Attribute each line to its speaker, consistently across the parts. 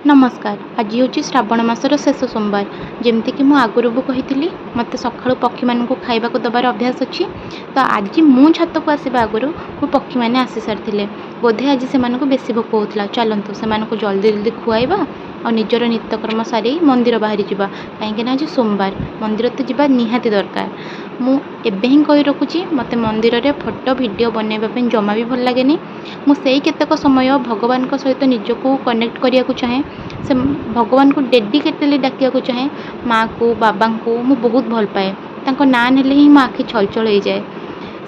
Speaker 1: नमस्कार। आज हूँ श्रावण मासर शेष सोमवार। जमतीक मुझे आगुरी भी कही मत सका पक्षी मान खाइबा दबार अभ्यास अच्छी। तो आज मु छत को आसवा आगु मो पक्षी मैंने आसी सारी बोधे आज से बेसी भोक होता। चलतु से जल्दी जल्दी खुआइबा और निजर नित्यकर्म सारी मंदिर बाहरी जावा कहीं आज सोमवार मंदिर तो जावा निहाती दरकार। मुझे हिं कही रखुची मत मंदिर में फोटो वीडियो बनवाई जमा भी भल लगे। मुझे केतक समय भगवान सहित निजक कनेक्ट करने को चाहे से भगवान को डेडिकेटली डाकिया चाहे माँ को बाबा को मु बहुत भल पाए ना नेले ही मो आखि छलछल हो जाए।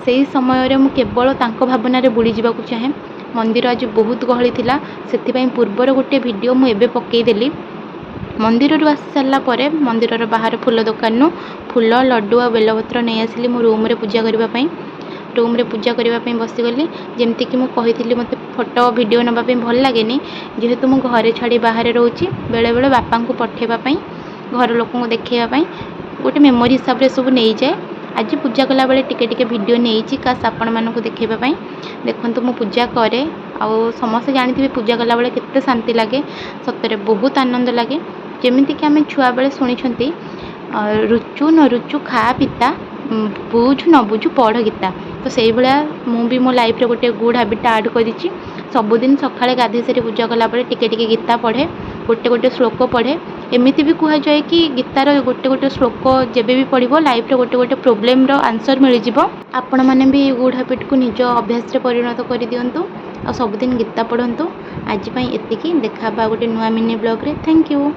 Speaker 1: से समय मु केवल भावना बुड़ी जावाक चाहे। मंदिर आज बहुत गहली थिला से पूर्वर गोटे वीडियो मुझे पकईदेली। मंदिर आसी सारापर मंदिर बाहर फूल दुकान फूल लड्डू आ बेलपत्र नहीं आसिली मो रूम रे पूजा करने। रूम रे पूजा करने बसीगली जमतीक मुझे मत फोटो वीडियो नापी भल लगे जेहेतु मु घरे छाड़ी बाहर रोचे बेले बेले बापा को पठेवाई घर लोक देखवाई गोटे मेमोरी हिसाब से सब नहीं जाए। आज पूजा कला बेले टिके टिके वीडियो नहीं काश आपण मानक देखवाई। देखो मु पूजा करे आउ समस्ते जानी पूजा कला बेले केते शांति लगे सतरे बहुत आनंद लगे। जमीक आम छुआ बेले शुणी रुचु न रुचु खा पिता बुझु न बुझु पढ़ गीता। तो से भाया मुझे मो लाइफ रे गोटे गुड हैबिट ऐड करिछि। सबुदिन सकाळे गाधे सारी पूजा कला बेले टिके टिके गीता पढ़े गोटे गोटे श्लोक पढ़े। एमती भी कह जाए कि गीतार गोटे गोटे श्लोक जेबे भी पढ़ो लाइफ रे गोटे गोटे प्रोब्लेम रो आंसर मिल जिवो। आपण माने भी गुड हैबिट को निज अभ्यास रे परिणत कर दियंतु और सबुदिन गीता पढ़ंतु। आज एतिकी देखा गोटे नुआ मिनी ब्लॉग रे। Thank you.